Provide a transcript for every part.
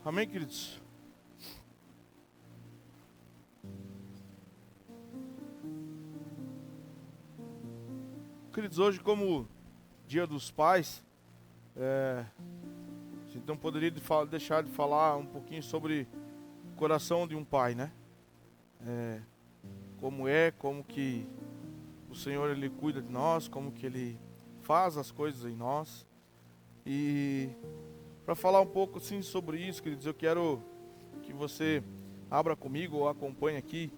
Amém, queridos? Queridos, hoje como Dia dos Pais, a gente não poderia deixar de falar um pouquinho sobre o coração de um pai, né? Como que o Senhor Ele cuida de nós, como que Ele faz as coisas em nós. E para falar um pouco assim sobre isso, queridos, eu quero que você abra comigo ou acompanhe aqui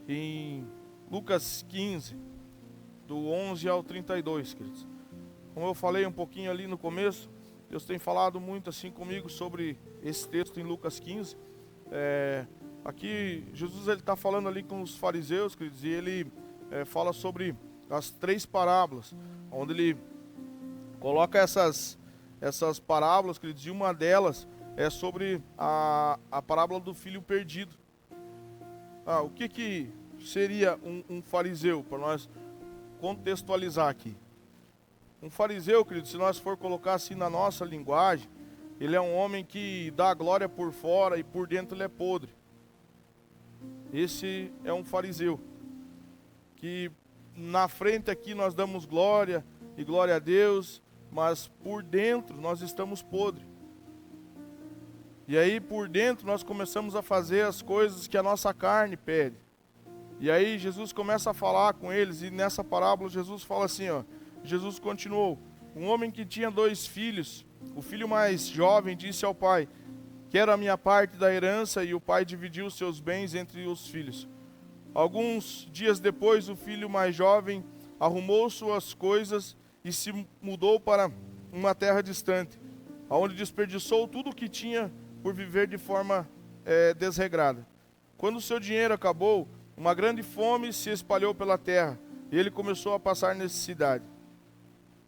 em Lucas 15, do 11 ao 32, queridos. Como eu falei um pouquinho ali no começo, Deus tem falado muito assim comigo sobre esse texto em Lucas 15. Aqui Jesus ele está falando ali com os fariseus, queridos, e ele fala sobre as 3 parábolas, onde ele coloca essas parábolas, queridos, e uma delas é sobre a parábola do filho perdido. O que seria um fariseu, para nós contextualizar aqui? Um fariseu, querido, se nós for colocar assim na nossa linguagem, ele é um homem que dá glória por fora e por dentro ele é podre. Esse é um fariseu, que na frente aqui nós damos glória e glória a Deus, mas por dentro nós estamos podres. E aí por dentro nós começamos a fazer as coisas que a nossa carne pede. E aí Jesus começa a falar com eles, e nessa parábola Jesus fala assim, Jesus continuou: um homem que tinha 2 filhos, o filho mais jovem disse ao pai: quero a minha parte da herança, e o pai dividiu seus bens entre os filhos. Alguns dias depois, o filho mais jovem arrumou suas coisas e se mudou para uma terra distante, onde desperdiçou tudo o que tinha por viver de forma desregrada. Quando seu dinheiro acabou, uma grande fome se espalhou pela terra, e ele começou a passar necessidade.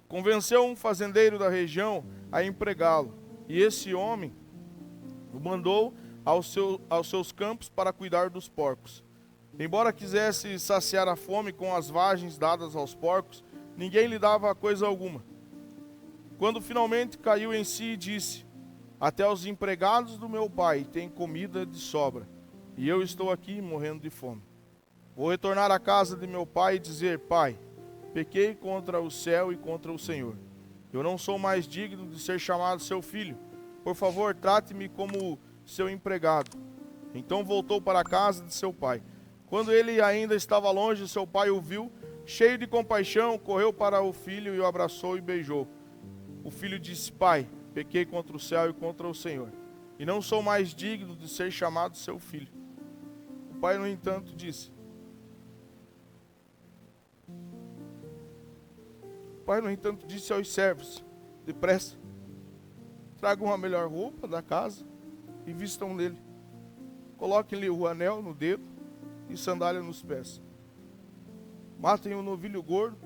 Convenceu um fazendeiro da região a empregá-lo, e esse homem o mandou aos seus campos para cuidar dos porcos. Embora quisesse saciar a fome com as vagens dadas aos porcos, ninguém lhe dava coisa alguma. Quando finalmente caiu em si, disse: até os empregados do meu pai têm comida de sobra, e eu estou aqui morrendo de fome. Vou retornar à casa de meu pai e dizer: pai, pequei contra o céu e contra o Senhor. Eu não sou mais digno de ser chamado seu filho. Por favor, trate-me como seu empregado. Então voltou para a casa de seu pai. Quando ele ainda estava longe, seu pai o viu, cheio de compaixão, correu para o filho e o abraçou e beijou. O filho disse: pai, pequei contra o céu e contra o Senhor, e não sou mais digno de ser chamado seu filho. O pai, no entanto, disse aos servos: depressa, tragam a melhor roupa da casa e vistam nele. Coloquem-lhe o anel no dedo e sandália nos pés. Matem um novilho gordo,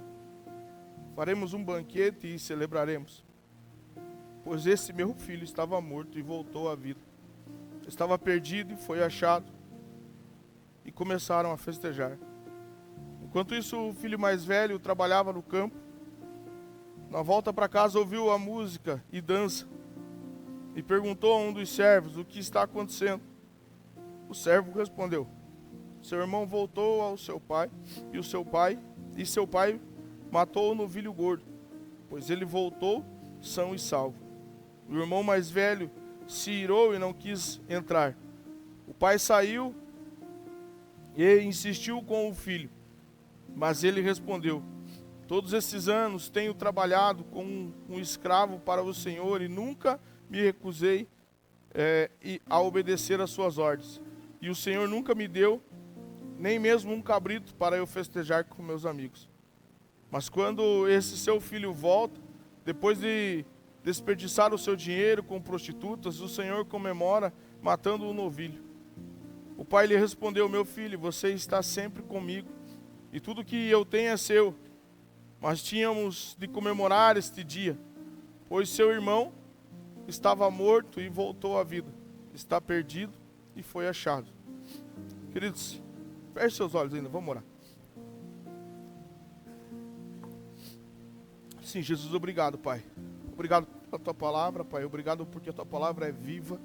faremos um banquete e celebraremos. Pois esse meu filho estava morto e voltou à vida. Estava perdido e foi achado. E começaram a festejar. Enquanto isso, o filho mais velho trabalhava no campo. Na volta para casa, ouviu a música e dança, e perguntou a um dos servos: o que está acontecendo? O servo respondeu: seu irmão voltou ao seu pai, e seu pai matou o novilho gordo, pois ele voltou são e salvo. O irmão mais velho se irou e não quis entrar. O pai saiu e insistiu com o filho, mas ele respondeu: todos esses anos tenho trabalhado como um escravo para o Senhor e nunca me recusei a obedecer às suas ordens. E o Senhor nunca me deu nem mesmo um cabrito para eu festejar com meus amigos. Mas quando esse seu filho volta, depois de desperdiçar o seu dinheiro com prostitutas, o Senhor comemora matando um novilho. O pai lhe respondeu: meu filho, você está sempre comigo e tudo que eu tenho é seu. Mas tínhamos de comemorar este dia, pois seu irmão estava morto e voltou à vida, está perdido e foi achado. Queridos, feche seus olhos ainda, vamos orar. Sim, Jesus, obrigado, Pai. Obrigado pela Tua palavra, Pai. Obrigado porque a Tua palavra é viva.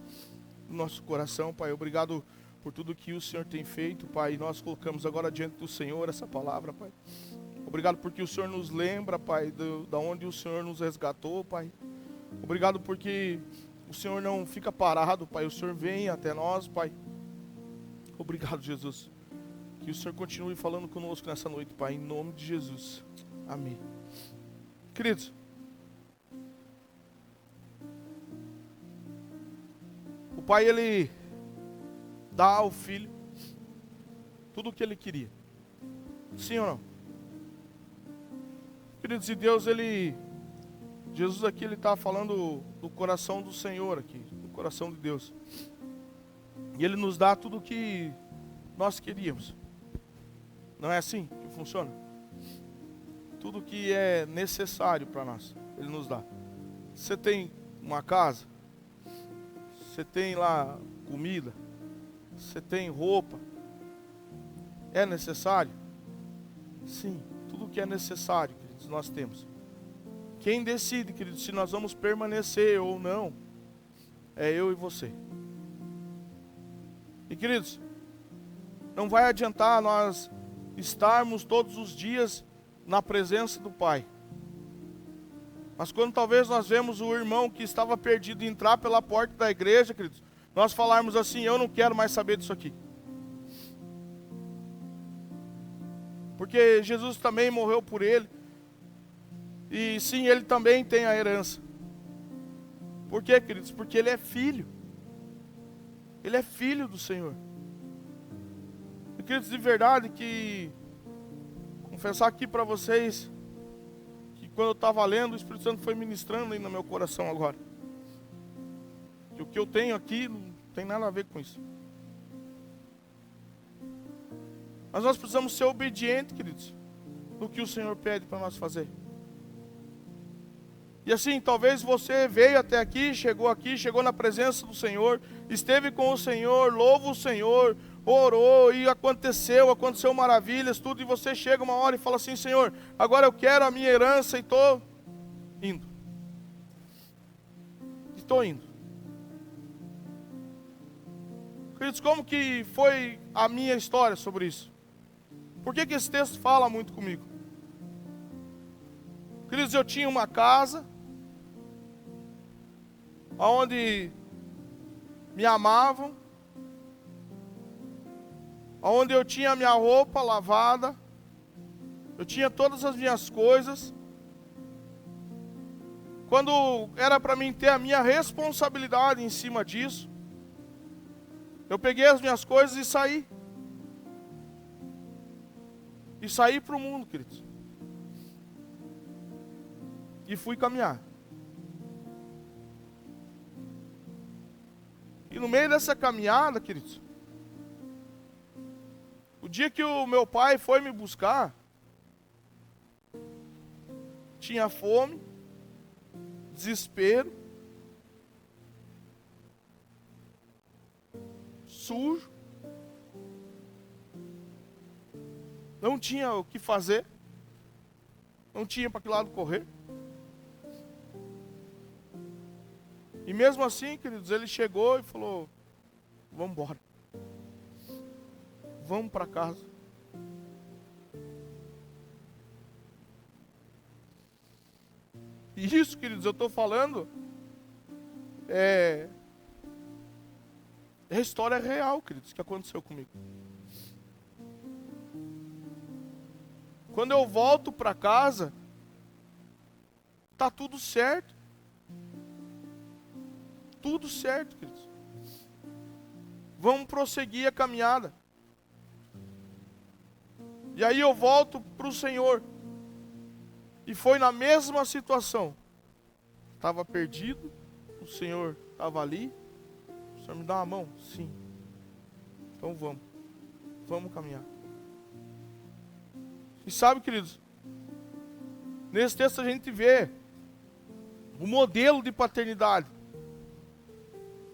no nosso coração, Pai. Obrigado por tudo que o Senhor tem feito, Pai. E nós colocamos agora diante do Senhor essa palavra, Pai. Obrigado porque o Senhor nos lembra, Pai, da onde o Senhor nos resgatou, Pai. Obrigado porque o Senhor não fica parado, Pai. O Senhor vem até nós, Pai. Obrigado, Jesus. Que o Senhor continue falando conosco nessa noite, Pai, em nome de Jesus. Amém. Queridos, o Pai, Ele dá ao Filho tudo o que Ele queria. Sim ou não? Queridos, e Deus, Jesus aqui, Ele está falando do coração do Senhor aqui, do coração de Deus. E Ele nos dá tudo o que nós queríamos. Não é assim que funciona? Tudo que é necessário para nós, Ele nos dá. Você tem uma casa, você tem lá comida, você tem roupa. É necessário? Sim, tudo que é necessário, queridos, nós temos. Quem decide, queridos, se nós vamos permanecer ou não, é eu e você. E, queridos, não vai adiantar nós estarmos todos os dias na presença do Pai. Mas quando talvez nós vemos o irmão que estava perdido entrar pela porta da igreja, queridos, nós falarmos assim: eu não quero mais saber disso aqui. Porque Jesus também morreu por ele. E sim, ele também tem a herança. Por quê, queridos? Porque ele é filho. Ele é filho do Senhor. E, queridos, de verdade que confessar aqui para vocês que quando eu estava lendo, o Espírito Santo foi ministrando aí no meu coração agora. Que o que eu tenho aqui não tem nada a ver com isso. Mas nós precisamos ser obedientes, queridos, no que o Senhor pede para nós fazer. E assim, talvez você veio até aqui, chegou na presença do Senhor, esteve com o Senhor, louva o Senhor, orou e aconteceu maravilhas, tudo, e você chega uma hora e fala assim: Senhor, agora eu quero a minha herança e estou indo. Estou indo. Queridos, como que foi a minha história sobre isso? Por que esse texto fala muito comigo? Queridos, eu tinha uma casa onde me amavam, onde eu tinha a minha roupa lavada, eu tinha todas as minhas coisas. Quando era para mim ter a minha responsabilidade em cima disso, eu peguei as minhas coisas e saí. E saí para o mundo, queridos. E fui caminhar. E no meio dessa caminhada, queridos, o dia que o meu pai foi me buscar, tinha fome, desespero, sujo, não tinha o que fazer, não tinha para que lado correr. E mesmo assim, queridos, ele chegou e falou: vamos embora, vamos para casa. E isso, queridos, eu estou falando, é a história real, queridos, que aconteceu comigo. Quando eu volto para casa, tá tudo certo. Tudo certo, queridos. Vamos prosseguir a caminhada. E aí eu volto para o Senhor. E foi na mesma situação. Estava perdido, o Senhor estava ali. O Senhor me dá uma mão? Sim. Então vamos. Vamos caminhar. E sabe, queridos, nesse texto a gente vê o modelo de paternidade.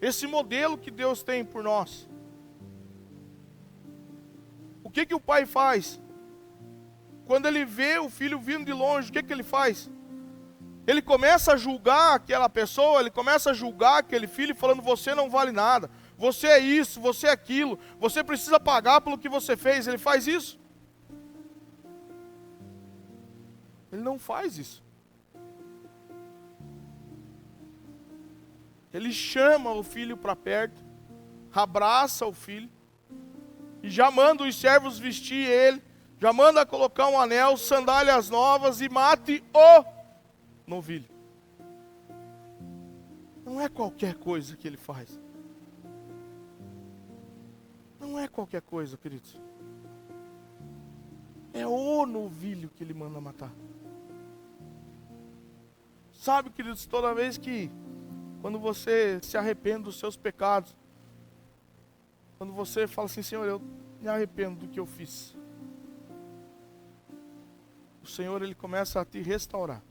Esse modelo que Deus tem por nós. O que o pai faz? Quando ele vê o filho vindo de longe, o que ele faz? Ele começa a julgar aquela pessoa, ele começa a julgar aquele filho, falando: você não vale nada, você é isso, você é aquilo, você precisa pagar pelo que você fez. Ele faz isso? Ele não faz isso. Ele chama o filho para perto, abraça o filho, e já manda os servos vestir ele, já manda colocar um anel, sandálias novas, e mate o novilho. Não é qualquer coisa que ele faz. Não é qualquer coisa, queridos. É o novilho que ele manda matar. Sabe, queridos, toda vez que, quando você se arrepende dos seus pecados, quando você fala assim: Senhor, eu me arrependo do que eu fiz, o Senhor, Ele começa a te restaurar.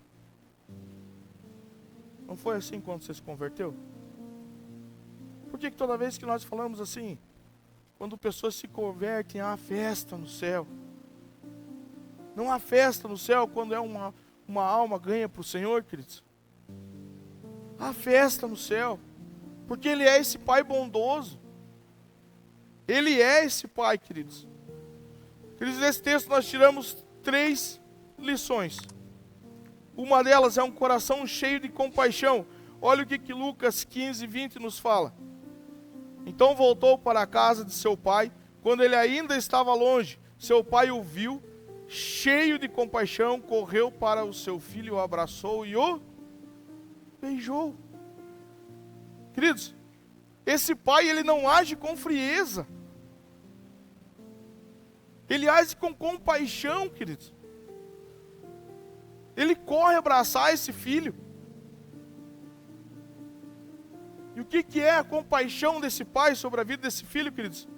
Não foi assim quando você se converteu? Por que toda vez que nós falamos assim, quando pessoas se convertem, há festa no céu? Não há festa no céu quando é uma alma ganha para o Senhor, queridos. Há festa no céu, porque Ele é esse Pai bondoso. Ele é esse Pai, queridos. Queridos, nesse texto nós tiramos 3 lições. Uma delas é um coração cheio de compaixão. Olha o que Lucas 15:20 nos fala. Então voltou para a casa de seu pai. Quando ele ainda estava longe, seu pai o viu, cheio de compaixão, correu para o seu filho, o abraçou e o beijou. Queridos, esse pai, ele não age com frieza. Ele age com compaixão, queridos. Ele corre abraçar esse filho. E o que é a compaixão desse pai sobre a vida desse filho, queridos?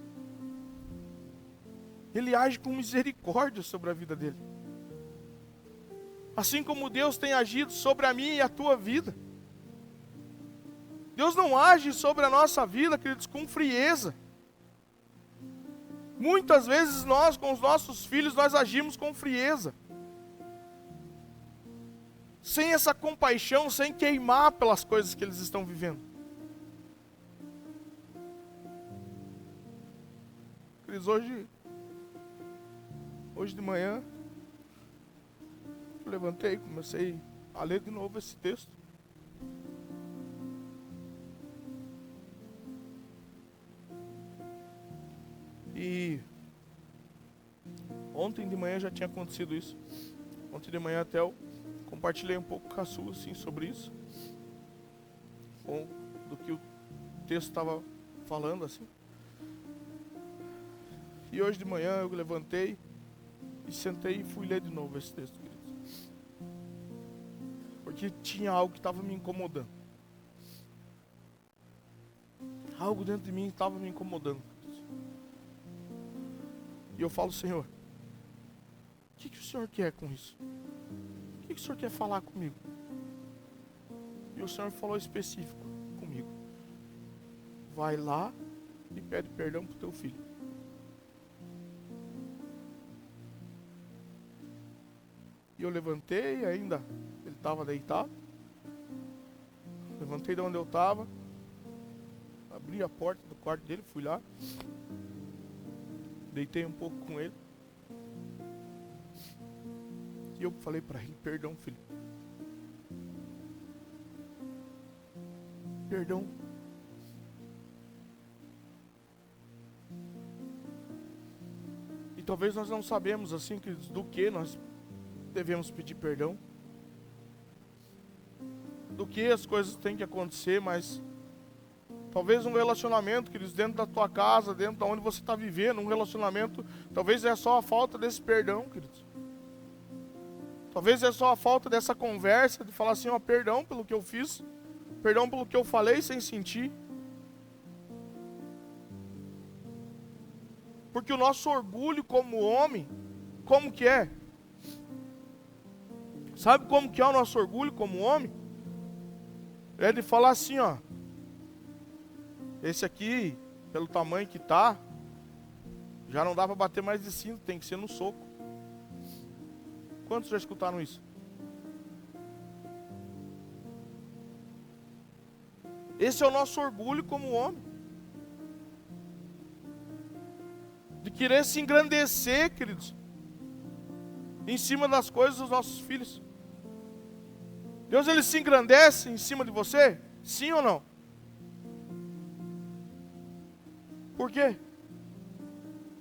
Ele age com misericórdia sobre a vida dele. Assim como Deus tem agido sobre a minha e a tua vida. Deus não age sobre a nossa vida, queridos, com frieza. Muitas vezes nós, com os nossos filhos, nós agimos com frieza. Sem essa compaixão, sem queimar pelas coisas que eles estão vivendo. Queridos, hoje de manhã, eu levantei, comecei a ler de novo esse texto. E ontem de manhã já tinha acontecido isso. Ontem de manhã até eu compartilhei um pouco com a Su, assim, sobre isso. Do que o texto estava falando, assim. E hoje de manhã eu levantei e sentei e fui ler de novo esse texto, queridos. Porque tinha algo que estava me incomodando. Algo dentro de mim estava me incomodando. E eu falo: Senhor, o que o Senhor quer com isso? O que o Senhor quer falar comigo? E o Senhor falou específico comigo: vai lá e pede perdão para o teu filho. E eu levantei, ainda ele estava deitado. Levantei de onde eu estava, abri a porta do quarto dele, fui lá, deitei um pouco com ele. E eu falei para ele: perdão, filho. Perdão. E talvez nós não sabemos, assim, do que nós devemos pedir perdão. Do que as coisas têm que acontecer, mas talvez um relacionamento, queridos, dentro da tua casa, dentro de onde você está vivendo, um relacionamento, talvez é só a falta desse perdão, queridos. Talvez é só a falta dessa conversa, de falar assim: ó, perdão pelo que eu fiz, perdão pelo que eu falei sem sentir. Porque o nosso orgulho como homem, como que é? Sabe como que é o nosso orgulho como homem? É de falar assim, ó: esse aqui, pelo tamanho que tá, já não dá para bater mais de cinto, tem que ser no soco. Quantos já escutaram isso? Esse é o nosso orgulho como homem. De querer se engrandecer, queridos, em cima das coisas dos nossos filhos. Deus, ele se engrandece em cima de você? Sim ou não? Por quê?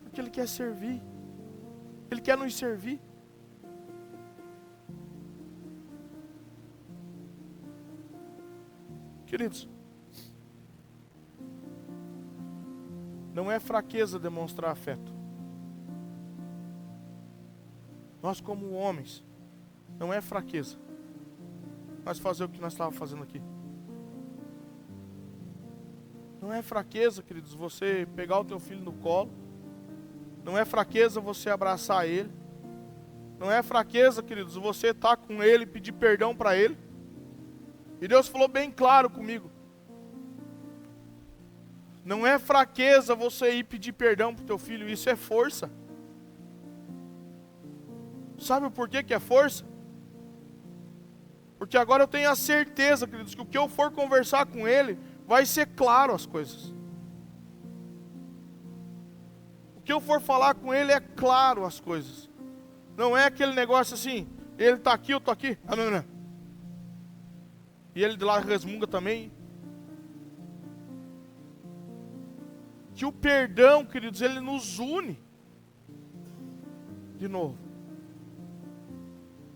Porque ele quer servir. Ele quer nos servir. Queridos, não é fraqueza demonstrar afeto. Nós como homens, não é fraqueza nós fazer o que nós estávamos fazendo aqui. Não é fraqueza, queridos, você pegar o teu filho no colo. Não é fraqueza você abraçar ele. Não é fraqueza, queridos, você estar com ele e pedir perdão para ele. E Deus falou bem claro comigo. Não é fraqueza você ir pedir perdão para o teu filho, isso é força. Sabe o porquê que é força? Porque agora eu tenho a certeza, queridos, que o que eu for conversar com ele, vai ser claro as coisas. O que eu for falar com ele é claro as coisas. Não é aquele negócio assim, ele está aqui, eu estou aqui. Ah, não, não. E ele de lá resmunga também. Que o perdão, queridos, ele nos une. De novo.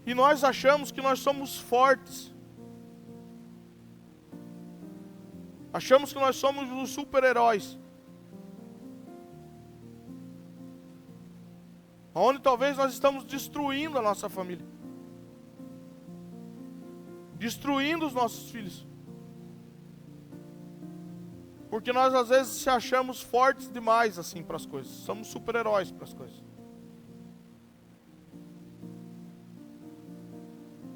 E nós achamos que nós somos fortes. Achamos que nós somos os super-heróis. Onde talvez nós estamos destruindo a nossa família. Destruindo os nossos filhos. Porque nós às vezes se achamos fortes demais assim para as coisas. Somos super-heróis para as coisas.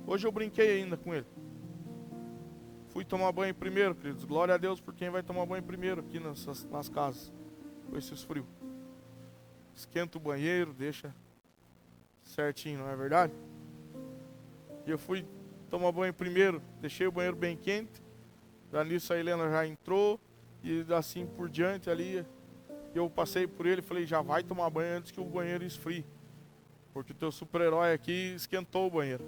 Hoje eu brinquei ainda com ele. Fui tomar banho primeiro, queridos. Glória a Deus por quem vai tomar banho primeiro aqui nas casas. Com esses frios. Esquenta o banheiro, deixa certinho, não é verdade? E eu fui tomar banho primeiro, deixei o banheiro bem quente. Já nisso a Helena já entrou. E assim por diante ali, eu passei por ele e falei, já vai tomar banho antes que o banheiro esfrie. Porque o teu super-herói aqui esquentou o banheiro.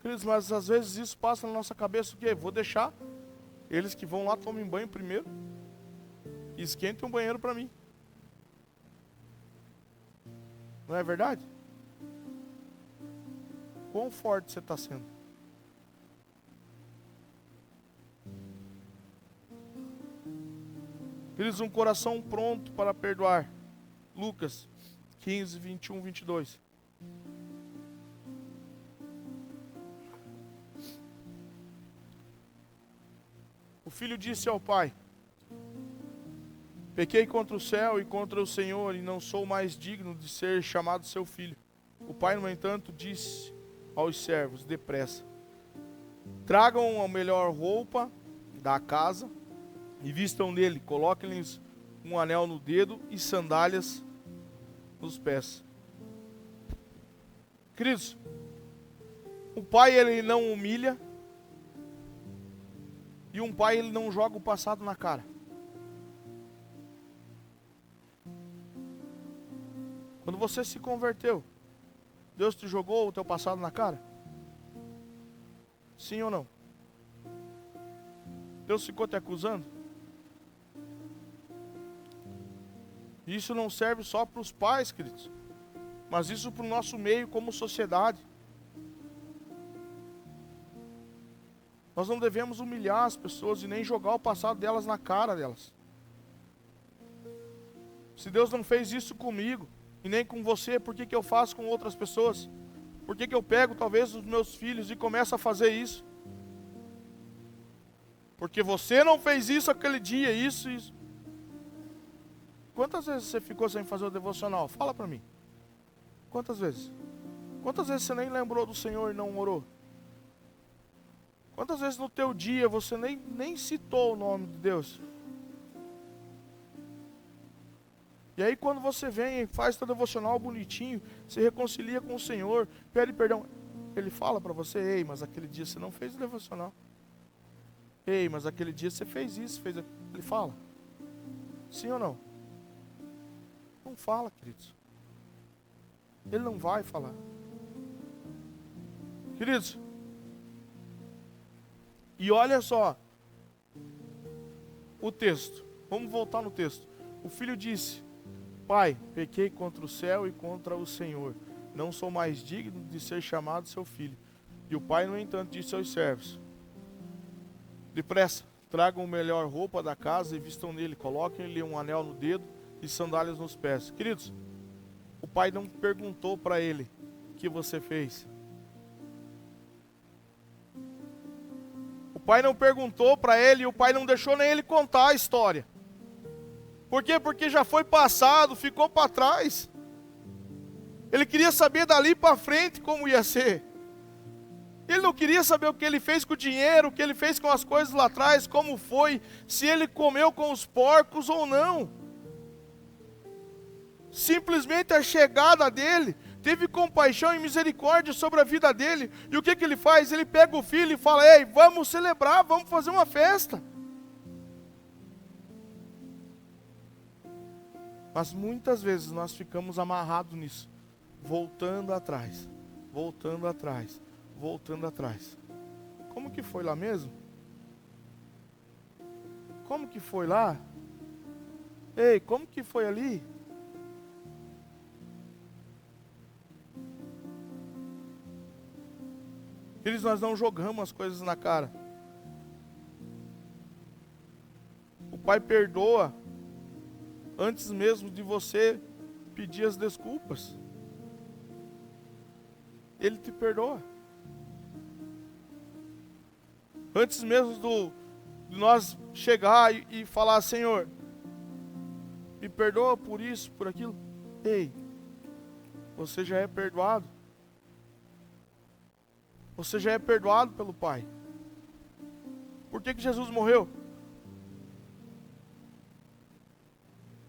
Queridos, mas às vezes isso passa na nossa cabeça o quê? Vou deixar eles que vão lá tomem banho primeiro e esquentem um banheiro para mim. Não é verdade? Quão forte você está sendo? Queridos, um coração pronto para perdoar. Lucas 15, 21, 22. O filho disse ao pai: pequei contra o céu e contra o Senhor, e não sou mais digno de ser chamado seu filho. O pai, no entanto, disse aos servos: depressa, tragam a melhor roupa da casa e vistam nele, coloquem-lhes um anel no dedo e sandálias nos pés. Queridos, o pai ele não humilha e um pai ele não joga o passado na cara. Quando você se converteu, Deus te jogou o teu passado na cara? Sim ou não? Deus ficou te acusando? Isso não serve só para os pais, queridos, mas isso para o nosso meio como sociedade. Nós não devemos humilhar as pessoas e nem jogar o passado delas na cara delas. Se Deus não fez isso comigo e nem com você, por que eu faço com outras pessoas? Por que eu pego talvez os meus filhos e começo a fazer isso? Porque você não fez isso aquele dia, isso. Quantas vezes você ficou sem fazer o devocional? Fala para mim. Quantas vezes? Quantas vezes você nem lembrou do Senhor e não orou? Quantas vezes no teu dia você nem citou o nome de Deus? E aí quando você vem e faz teu devocional bonitinho, se reconcilia com o Senhor, pede perdão. Ele fala para você: ei, mas aquele dia você não fez o devocional. Ei, mas aquele dia você fez isso, fez aquilo. Ele fala? Sim ou não? Não fala, queridos. Ele não vai falar. Queridos, e olha só o texto. Vamos voltar no texto. O filho disse: Pai, pequei contra o céu e contra o Senhor. Não sou mais digno de ser chamado seu filho. E o pai, no entanto, disse aos servos: Depressa, tragam a melhor roupa da casa e vistam nele. Coloquem-lhe um anel no dedo e sandálias nos pés. Queridos, o pai não perguntou para ele: o que você fez? O pai não perguntou para ele, e o pai não deixou nem ele contar a história. Por quê? Porque já foi passado, ficou para trás. Ele queria saber dali para frente como ia ser. Ele não queria saber o que ele fez com o dinheiro, o que ele fez com as coisas lá atrás, como foi, se ele comeu com os porcos ou não. Simplesmente a chegada dele teve compaixão e misericórdia sobre a vida dele. E o que ele faz? Ele pega o filho e fala: ei, vamos celebrar, vamos fazer uma festa. Mas muitas vezes nós ficamos amarrados nisso, voltando atrás, voltando atrás, voltando atrás. Como que foi lá mesmo? Como que foi lá? Ei, como que foi ali? Eles, nós não jogamos as coisas na cara. O Pai perdoa antes mesmo de você pedir as desculpas. Ele te perdoa. Antes mesmo de nós chegar e falar: Senhor, me perdoa por isso, por aquilo. Ei, você já é perdoado. Você já é perdoado pelo Pai. Por que Jesus morreu?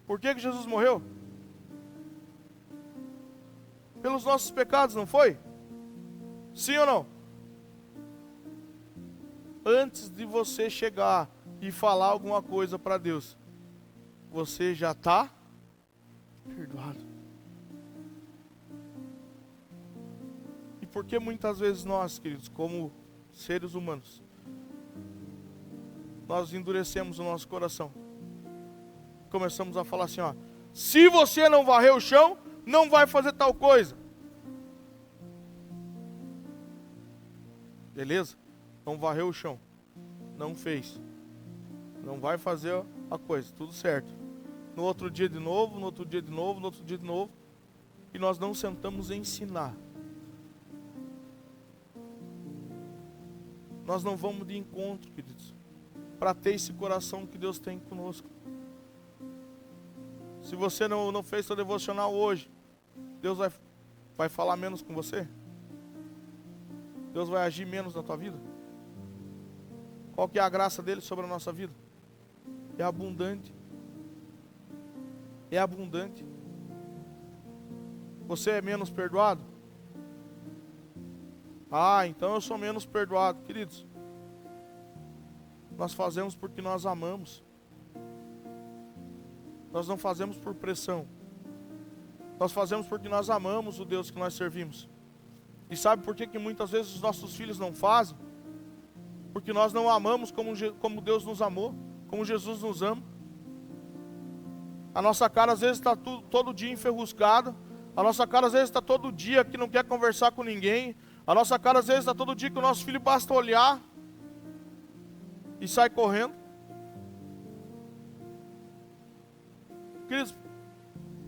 Por que Jesus morreu? Pelos nossos pecados, não foi? Sim ou não? Antes de você chegar e falar alguma coisa para Deus, você já está perdoado. E por que muitas vezes nós, queridos, como seres humanos, nós endurecemos o nosso coração? Começamos a falar assim: ó, se você não varrer o chão, não vai fazer tal coisa. Beleza? Não varreu o chão, não fez, não vai fazer a coisa, tudo certo. No outro dia de novo, no outro dia de novo, no outro dia de novo, e nós não sentamos a ensinar. Nós não vamos de encontro, queridos, para ter esse coração que Deus tem conosco. Se você não fez seu devocional hoje, Deus vai falar menos com você? Deus vai agir menos na tua vida? Qual que é a graça dele sobre a nossa vida? É abundante. É abundante. Você é menos perdoado? Ah, então eu sou menos perdoado. Queridos, nós fazemos porque nós amamos. Nós não fazemos por pressão. Nós fazemos porque nós amamos o Deus que nós servimos. E sabe por que muitas vezes os nossos filhos não fazem? Porque nós não amamos como Deus nos amou, como Jesus nos ama. A nossa cara às vezes está todo dia enferruscada. A nossa cara às vezes está todo dia que não quer conversar com ninguém. A nossa cara às vezes está todo dia que o nosso filho basta olhar e sai correndo. Queridos,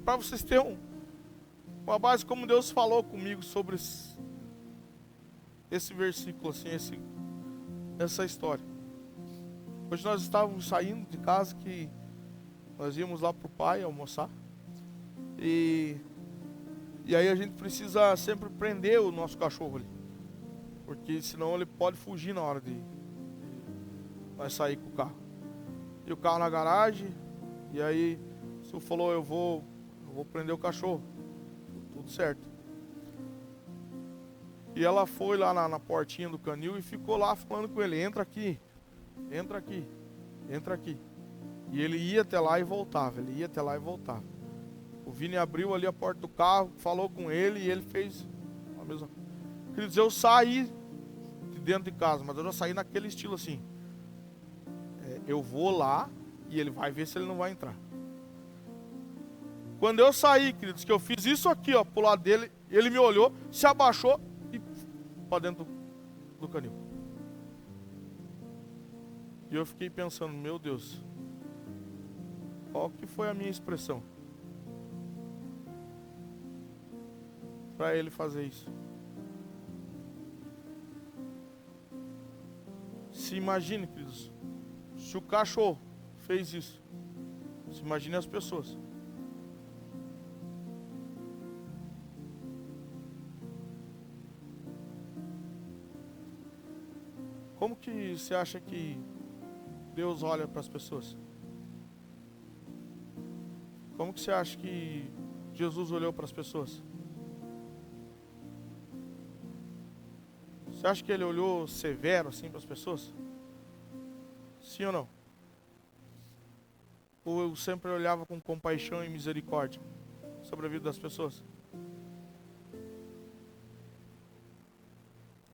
para vocês terem uma base, como Deus falou comigo sobre esse versículo, assim, essa história. Hoje nós estávamos saindo de casa, que nós íamos lá para o pai almoçar. E aí a gente precisa sempre prender o nosso cachorro ali, porque senão ele pode fugir na hora de nós sair com o carro. E o carro na garagem, e aí o senhor falou: eu vou prender o cachorro. Tudo certo. E ela foi lá na portinha do canil e ficou lá falando com ele: entra aqui, entra aqui, entra aqui. E ele ia até lá e voltava, ele ia até lá e voltava. O Vini abriu ali a porta do carro, falou com ele e ele fez a mesma coisa. Quer dizer, eu saí de dentro de casa, mas eu já saí naquele estilo assim. Eu vou lá e ele vai ver se ele não vai entrar. Quando eu saí, queridos, que eu fiz isso aqui, ó, pro lado dele, ele me olhou, se abaixou e para dentro do canil. E eu fiquei pensando: meu Deus, qual que foi a minha expressão para ele fazer isso? Se imagine, queridos, se o cachorro fez isso, se imagine as pessoas. Como que você acha que Deus olha para as pessoas? Como que você acha que Jesus olhou para as pessoas? Você acha que ele olhou severo assim para as pessoas? Sim ou não? Ou eu sempre olhava com compaixão e misericórdia sobre a vida das pessoas?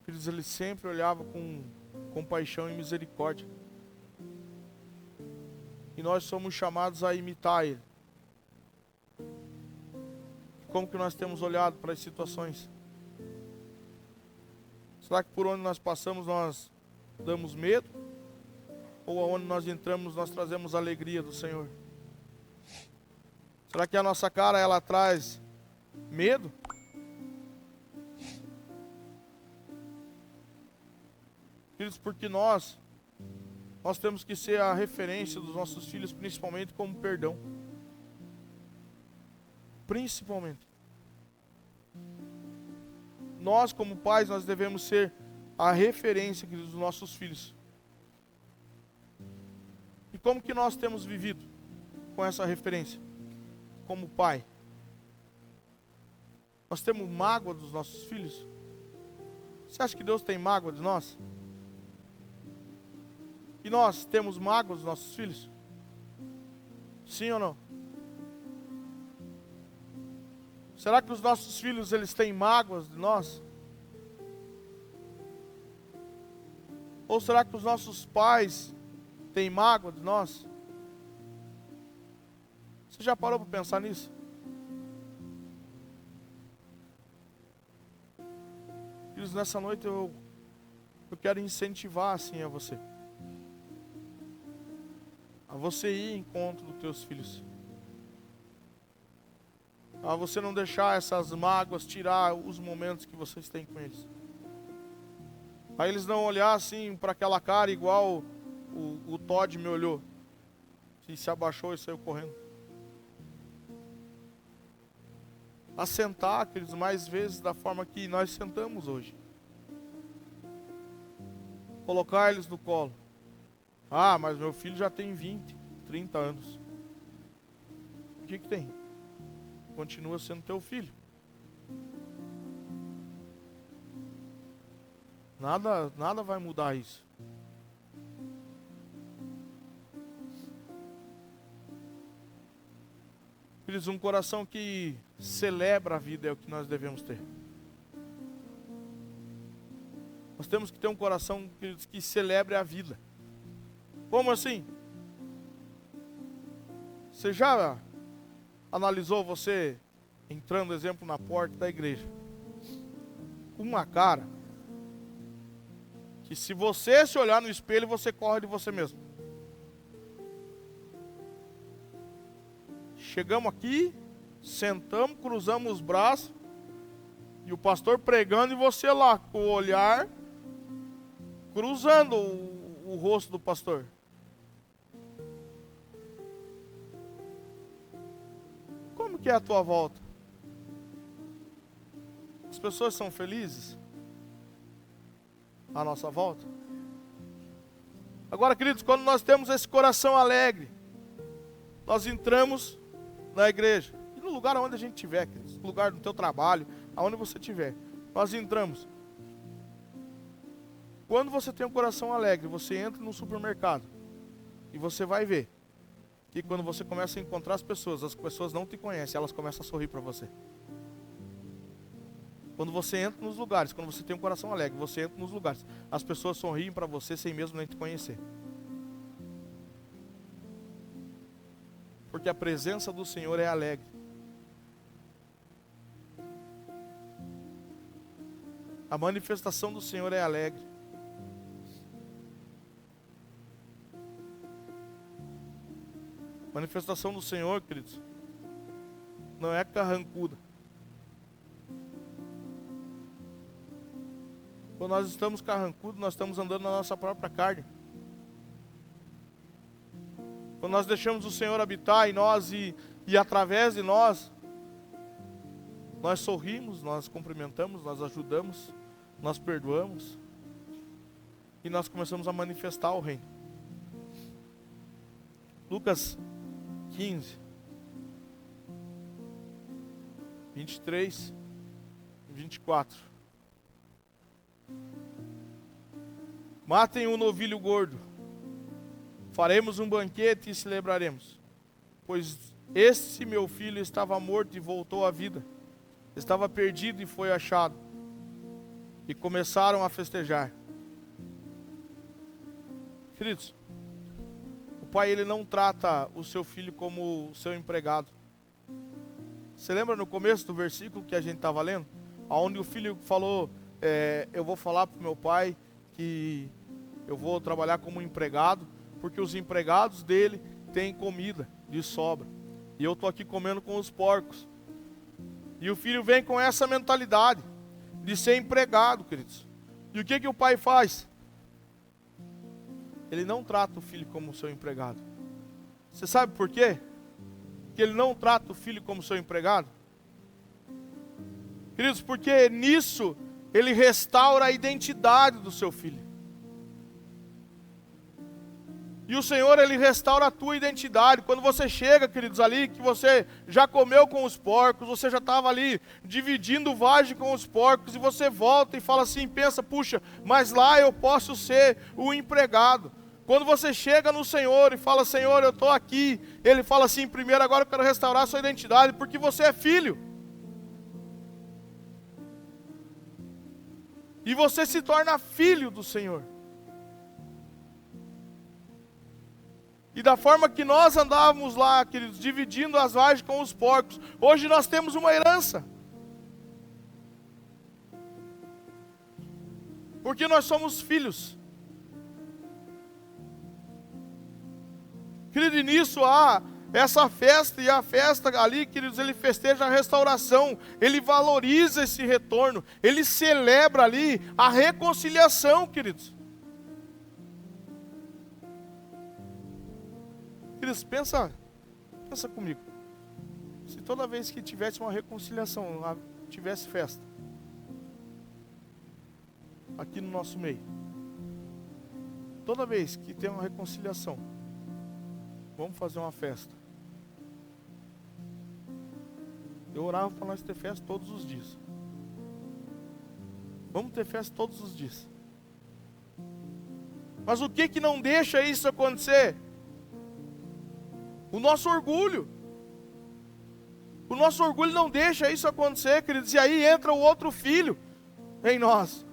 Ele sempre olhava com compaixão e misericórdia. E nós somos chamados a imitar ele. Como que nós temos olhado para as situações? Será que por onde nós passamos nós damos medo? Ou aonde nós entramos nós trazemos a alegria do Senhor? Será que a nossa cara ela traz medo? Queridos, porque nós temos que ser a referência dos nossos filhos, principalmente como perdão. Principalmente. Nós como pais, nós devemos ser a referência, queridos, dos nossos filhos. E como que nós temos vivido com essa referência? Como pai. Nós temos mágoa dos nossos filhos? Você acha que Deus tem mágoa de nós? E nós temos mágoa dos nossos filhos? Sim ou não? Será que os nossos filhos eles têm mágoas de nós? Ou será que os nossos pais têm mágoa de nós? Você já parou para pensar nisso? Filhos, nessa noite eu quero incentivar assim a você. A você ir em encontro dos teus filhos. A você não deixar essas mágoas tirar os momentos que vocês têm com eles. Para eles não olhar assim para aquela cara igual o Todd me olhou. Que se abaixou e saiu correndo. A sentar, queridos, mais vezes da forma que nós sentamos hoje. Colocar eles no colo. Ah, mas meu filho já tem 20, 30 anos. O que tem? Continua sendo teu filho. Nada vai mudar isso. Filhos, um coração que celebra a vida é o que nós devemos ter. Nós temos que ter um coração que celebre a vida. Como assim? Você já analisou você entrando, exemplo, na porta da igreja? Com uma cara que se você se olhar no espelho, você corre de você mesmo. Chegamos aqui, sentamos, cruzamos os braços, e o pastor pregando e você lá, com o olhar, cruzando o rosto do pastor. Como que é a tua volta? As pessoas são felizes à nossa volta? Agora, queridos, quando nós temos esse coração alegre, nós entramos na igreja, e no lugar onde a gente estiver, queridos, no lugar do teu trabalho, aonde você estiver, nós entramos, Quando você tem um coração alegre, você entra no supermercado e você vai ver que quando você começa a encontrar as pessoas não te conhecem, elas começam a sorrir para você. Quando você entra nos lugares, quando você tem um coração alegre, você entra nos lugares, as pessoas sorriem para você sem mesmo nem te conhecer. Porque a presença do Senhor é alegre. A manifestação do Senhor é alegre. A manifestação do Senhor, queridos, não é carrancuda. Quando nós estamos carrancudos, nós estamos andando na nossa própria carne. Quando nós deixamos o Senhor habitar em nós e através de nós, nós sorrimos, nós cumprimentamos, nós ajudamos, nós perdoamos e nós começamos a manifestar o reino. Lucas 15, 23 e 24. Matem um novilho gordo, faremos um banquete e celebraremos, pois este meu filho estava morto e voltou à vida, estava perdido e foi achado. E começaram a festejar. Queridos, o pai ele não trata o seu filho como o seu empregado. Você lembra no começo do versículo que a gente estava lendo? Onde o filho falou, eu vou falar para o meu pai que eu vou trabalhar como empregado, porque os empregados dele têm comida de sobra. E eu estou aqui comendo com os porcos. E o filho vem com essa mentalidade de ser empregado, queridos. E o que o pai faz? Ele não trata o filho como seu empregado. Você sabe por quê? Que ele não trata o filho como seu empregado? Queridos, porque nisso ele restaura a identidade do seu filho. E o Senhor, ele restaura a tua identidade. Quando você chega, queridos, ali, que você já comeu com os porcos, você já estava ali dividindo vagem com os porcos, e você volta e fala assim, pensa, puxa, mas lá eu posso ser o empregado. Quando você chega no Senhor e fala, Senhor, eu estou aqui, Ele fala assim, primeiro agora eu quero restaurar a sua identidade, porque você é filho. E você se torna filho do Senhor. E da forma que nós andávamos lá, queridos, dividindo as vagens com os porcos, hoje nós temos uma herança. Porque nós somos filhos. Querido, e nisso há essa festa, e a festa ali, queridos, ele festeja a restauração, ele valoriza esse retorno, ele celebra ali a reconciliação, queridos. Queridos, pensa comigo. Se toda vez que tivesse uma reconciliação, tivesse festa, aqui no nosso meio, toda vez que tem uma reconciliação, vamos fazer uma festa. Eu orava para nós ter festa todos os dias. Vamos ter festa todos os dias. Mas o que não deixa isso acontecer? O nosso orgulho. O nosso orgulho não deixa isso acontecer, queridos. E aí entra o outro filho em nós.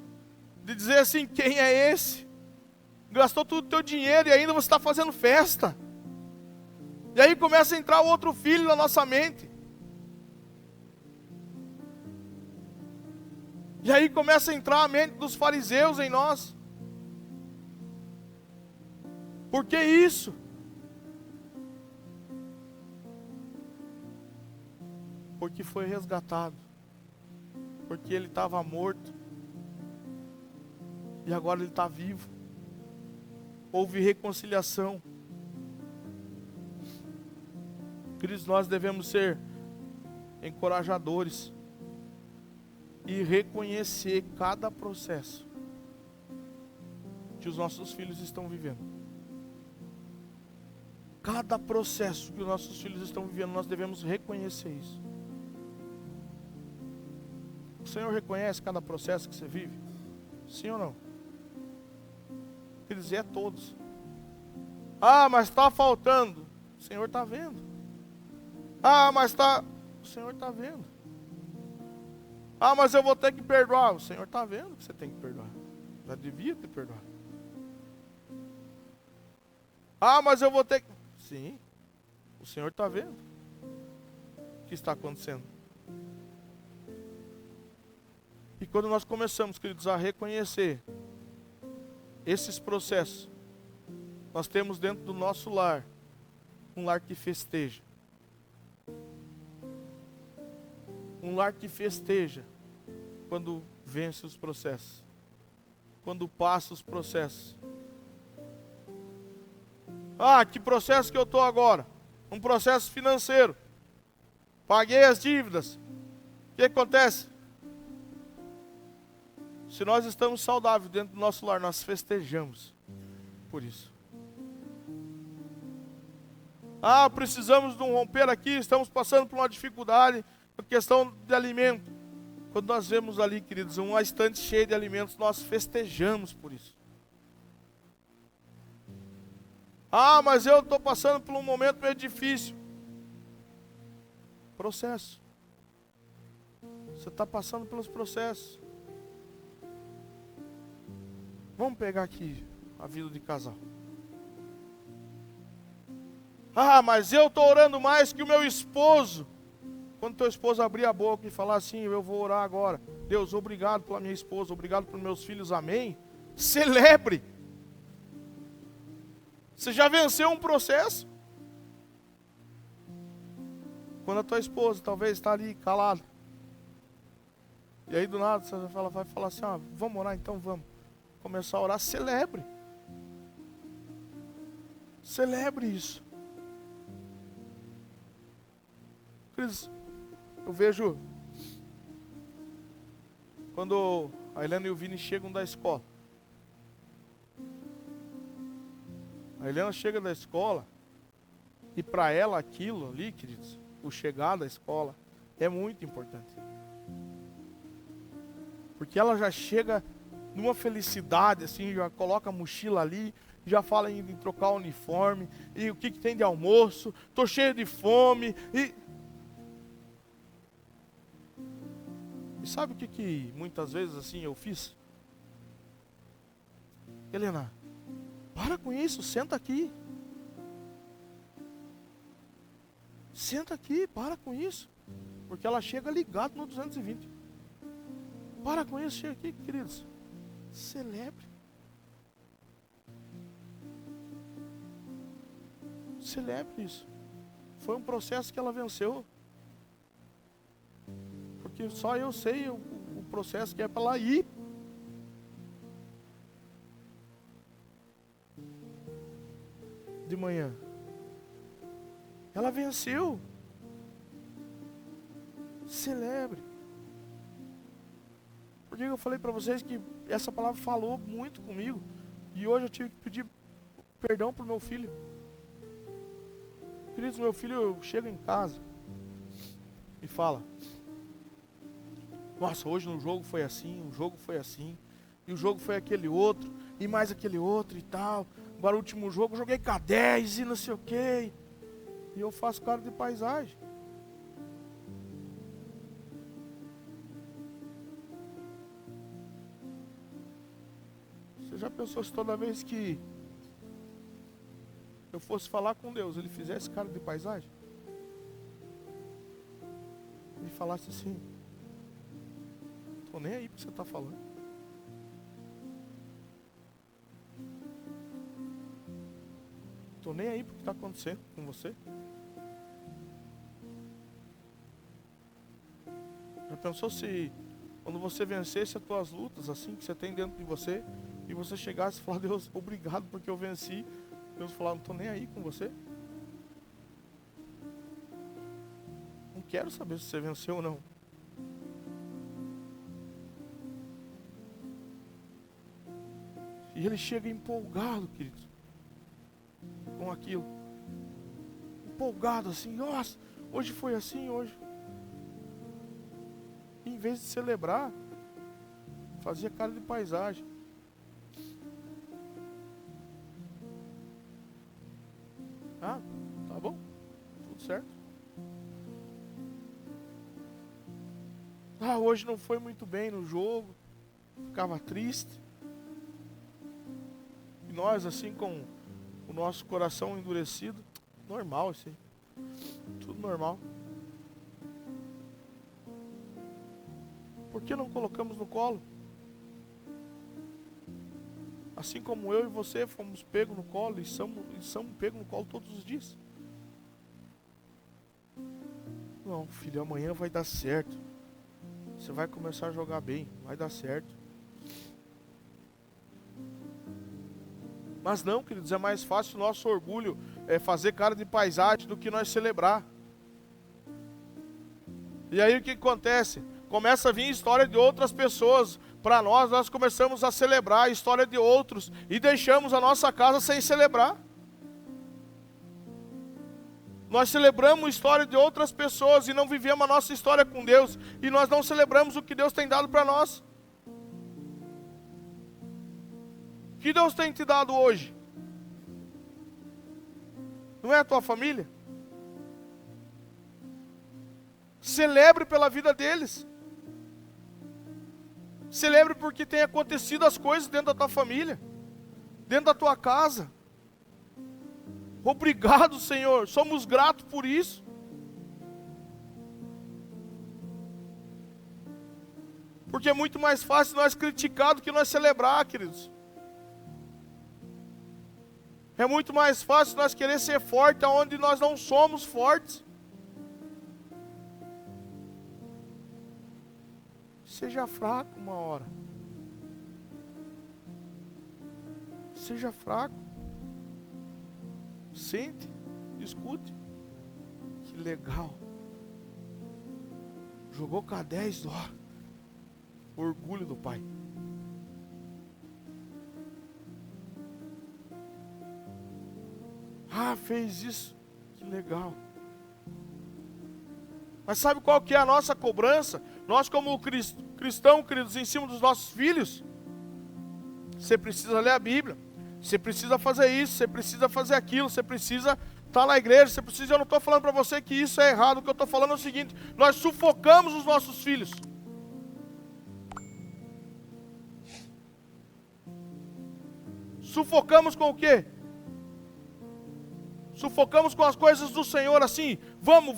De dizer assim, quem é esse? Gastou todo o teu dinheiro e ainda você está fazendo festa. E aí começa a entrar o outro filho na nossa mente. E aí começa a entrar a mente dos fariseus em nós. Por que isso? Porque foi resgatado. Porque ele estava morto. E agora ele está vivo. Houve reconciliação. Queridos, nós devemos ser encorajadores e reconhecer cada processo que os nossos filhos estão vivendo. Cada processo que os nossos filhos estão vivendo, nós devemos reconhecer isso. O Senhor reconhece cada processo que você vive? Sim ou não? Quer dizer, é todos. Ah, mas está faltando. O Senhor está vendo. Ah, mas está... O Senhor está vendo. Ah, mas eu vou ter que perdoar. O Senhor está vendo que você tem que perdoar. Já devia ter perdoado. Ah, mas eu vou ter que... Sim, o Senhor está vendo o que está acontecendo. E quando nós começamos, queridos, a reconhecer esses processos, nós temos dentro do nosso lar, um lar que festeja. Um lar que festeja quando vence os processos, quando passa os processos. Ah, que processo que eu estou agora? Um processo financeiro. Paguei as dívidas. O que acontece? Se nós estamos saudáveis dentro do nosso lar, nós festejamos por isso. Ah, precisamos de um romper aqui, estamos passando por uma dificuldade, por questão de alimento. Quando nós vemos ali, queridos, uma estante cheia de alimentos, nós festejamos por isso. Ah, mas eu estou passando por um momento meio difícil. Processo. Você está passando pelos processos. Vamos pegar aqui a vida de casal. Ah, mas eu estou orando mais que o meu esposo. Quando teu esposo abrir a boca e falar assim, eu vou orar agora. Deus, obrigado pela minha esposa, obrigado pelos meus filhos, amém. Celebre. Você já venceu um processo. Quando a tua esposa talvez está ali calada. E aí do nada você vai falar assim, ah, vamos orar então, vamos. Começar a orar, celebre. Celebre isso. Cris, eu vejo quando a Helena e o Vini chegam da escola. A Helena chega da escola e para ela aquilo ali, queridos, o chegar da escola é muito importante. Porque ela já chega numa felicidade, assim, já coloca a mochila ali, já fala em trocar o uniforme, e o que tem de almoço, tô cheio de fome, e sabe o que muitas vezes assim eu fiz? Helena, para com isso, senta aqui. Senta aqui, para com isso. Porque ela chega ligada no 220. Para com isso, chega aqui, queridos. Celebre. Celebre isso. Foi um processo que ela venceu. Porque só eu sei o processo que é para ela ir. De manhã. Ela venceu. Celebre. Porque eu falei para vocês que essa palavra falou muito comigo. E hoje eu tive que pedir perdão para o meu filho. Queridos, meu filho chega em casa e fala: nossa, hoje no jogo foi assim, o jogo foi assim, e o jogo foi aquele outro, e mais aquele outro e tal. Agora o último jogo eu joguei K10 e não sei o que. E eu faço cara de paisagem. Você já pensou se toda vez que eu fosse falar com Deus, ele fizesse cara de paisagem? Ele falasse assim: tô nem aí pro que você está falando. Tô nem aí pro que está acontecendo com você. Já pensou se quando você vencesse as tuas lutas, assim, que você tem dentro de você, e você chegasse e falar: Deus, obrigado porque eu venci. Deus falar: não tô nem aí com você. Não quero saber se você venceu ou não. E ele chega empolgado, querido, com aquilo. Empolgado assim, nossa, hoje foi assim, hoje. E em vez de celebrar, fazia cara de paisagem. Ah, tá bom, tudo certo. Ah, hoje não foi muito bem no jogo, ficava triste. E nós, assim, com o nosso coração endurecido, normal isso aí, tudo normal. Por que não colocamos no colo? Assim como eu e você fomos pegos no colo e somos pegos no colo todos os dias. Não, filho, amanhã vai dar certo. Você vai começar a jogar bem, vai dar certo. Mas não, queridos, é mais fácil o nosso orgulho fazer cara de paisagem do que nós celebrar. E aí o que acontece? Começa a vir história de outras pessoas. Para nós começamos a celebrar a história de outros e deixamos a nossa casa sem celebrar. Nós celebramos a história de outras pessoas e não vivemos a nossa história com Deus. E nós não celebramos o que Deus tem dado para nós. O que Deus tem te dado hoje? Não é a tua família? Celebre pela vida deles. Celebre porque tem acontecido as coisas dentro da tua família, dentro da tua casa. Obrigado, Senhor. Somos gratos por isso. Porque é muito mais fácil nós criticar do que nós celebrar, queridos. É muito mais fácil nós querer ser forte onde nós não somos fortes. Seja fraco uma hora. Seja fraco. Sente, escute. Que legal. Jogou com a 10 horas. Orgulho do pai. Ah, fez isso. Que legal. Mas sabe qual que é a nossa cobrança? Nós como cristão, queridos, em cima dos nossos filhos. Você precisa ler a Bíblia. Você precisa fazer isso, você precisa fazer aquilo, você precisa estar na igreja, você precisa... Eu não estou falando para você que isso é errado, o que eu estou falando é o seguinte: nós sufocamos os nossos filhos. Sufocamos com o quê? Sufocamos com as coisas do Senhor assim, vamos.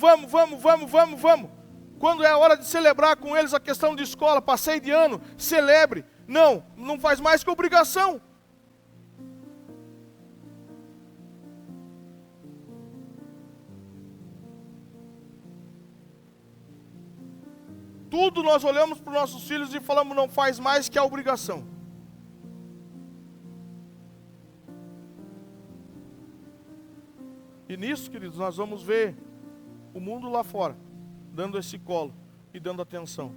Quando é a hora de celebrar com eles a questão de escola, passeio de ano, celebre. Não faz mais que obrigação. Tudo nós olhamos para os nossos filhos e falamos, não faz mais que a obrigação. E nisso, queridos, nós vamos ver o mundo lá fora, dando esse colo e dando atenção.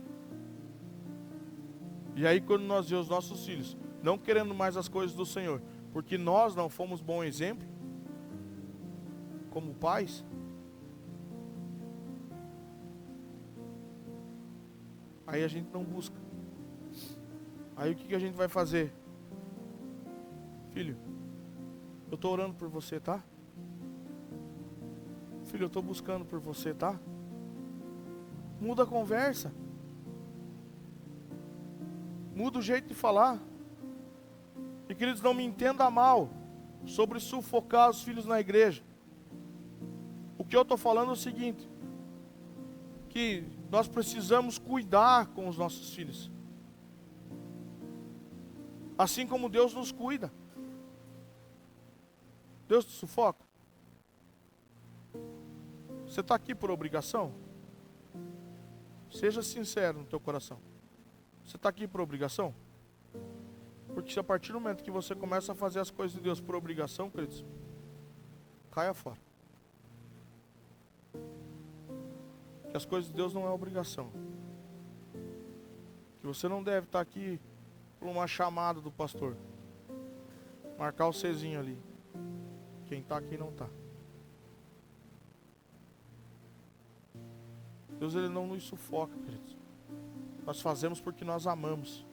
E aí quando nós vemos os nossos filhos não querendo mais as coisas do Senhor, porque nós não fomos bom exemplo, como pais, aí a gente não busca. Aí o que a gente vai fazer? Filho, eu estou orando por você, tá? Filho, eu estou buscando por você, tá? Muda a conversa. Muda o jeito de falar. E queridos, não me entenda mal sobre sufocar os filhos na igreja. O que eu estou falando é o seguinte: que nós precisamos cuidar com os nossos filhos. Assim como Deus nos cuida. Deus te sufoca? Você está aqui por obrigação? Seja sincero no teu coração. Você está aqui por obrigação? Porque se a partir do momento que você começa a fazer as coisas de Deus por obrigação, queridos, caia fora. Que as coisas de Deus não é obrigação. Que você não deve estar aqui por uma chamada do pastor. Marcar o Czinho ali. Quem está aqui não está. Deus, Ele não nos sufoca, queridos. Nós fazemos porque nós amamos.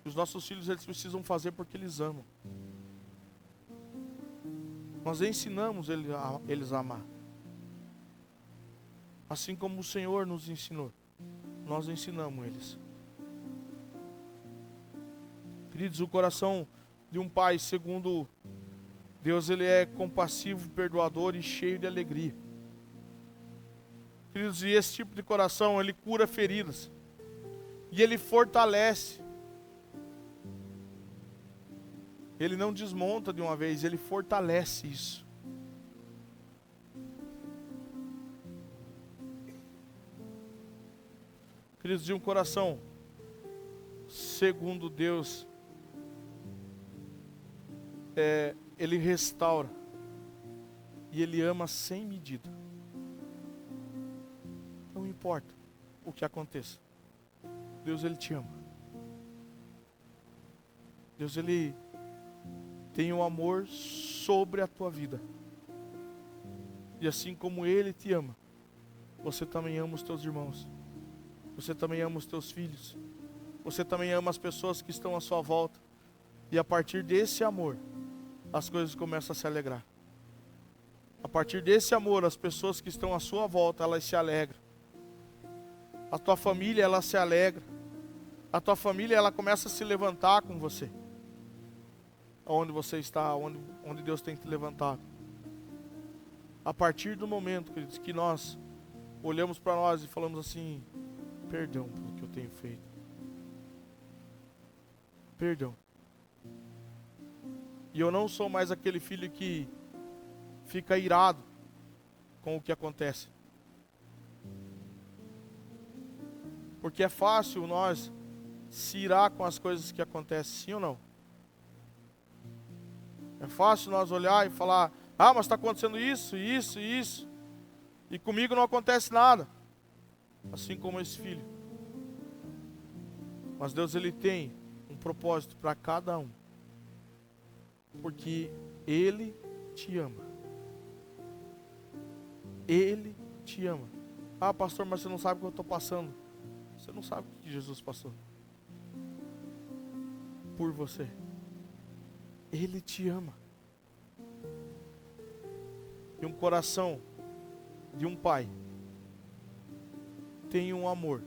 Os nossos filhos, eles precisam fazer porque eles amam. Nós ensinamos eles a amar. Assim como o Senhor nos ensinou, nós ensinamos eles. Queridos, o coração de um pai, segundo Deus, ele é compassivo, perdoador e cheio de alegria. Queridos, e esse tipo de coração, ele cura feridas. E ele fortalece. Ele não desmonta de uma vez, ele fortalece isso. Queridos, de um coração, segundo Deus, ele restaura. E ele ama sem medida. Não importa o que aconteça. Deus, ele te ama. Deus, ele tem um amor sobre a tua vida. E assim como ele te ama, você também ama os teus irmãos. Você também ama os teus filhos. Você também ama as pessoas que estão à sua volta. E a partir desse amor, as coisas começam a se alegrar. A partir desse amor, as pessoas que estão à sua volta, elas se alegram. A tua família, ela se alegra. A tua família, ela começa a se levantar com você. Onde você está, onde Deus tem te levantado. A partir do momento, queridos, que nós olhamos para nós e falamos assim: perdão pelo que eu tenho feito. Perdão. E eu não sou mais aquele filho que fica irado com o que acontece. Porque é fácil nós se irar com as coisas que acontecem, sim ou não? É fácil nós olhar e falar: ah, mas está acontecendo isso, isso e isso. E comigo não acontece nada. Assim como esse filho. Mas Deus, ele tem um propósito para cada um. Porque ele te ama. Ele te ama. Ah, pastor, mas você não sabe o que eu estou passando. Você não sabe o que Jesus passou por você. Ele te ama. E um coração de um pai tem um amor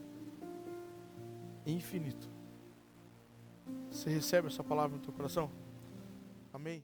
infinito. Você recebe essa palavra no teu coração? Amém?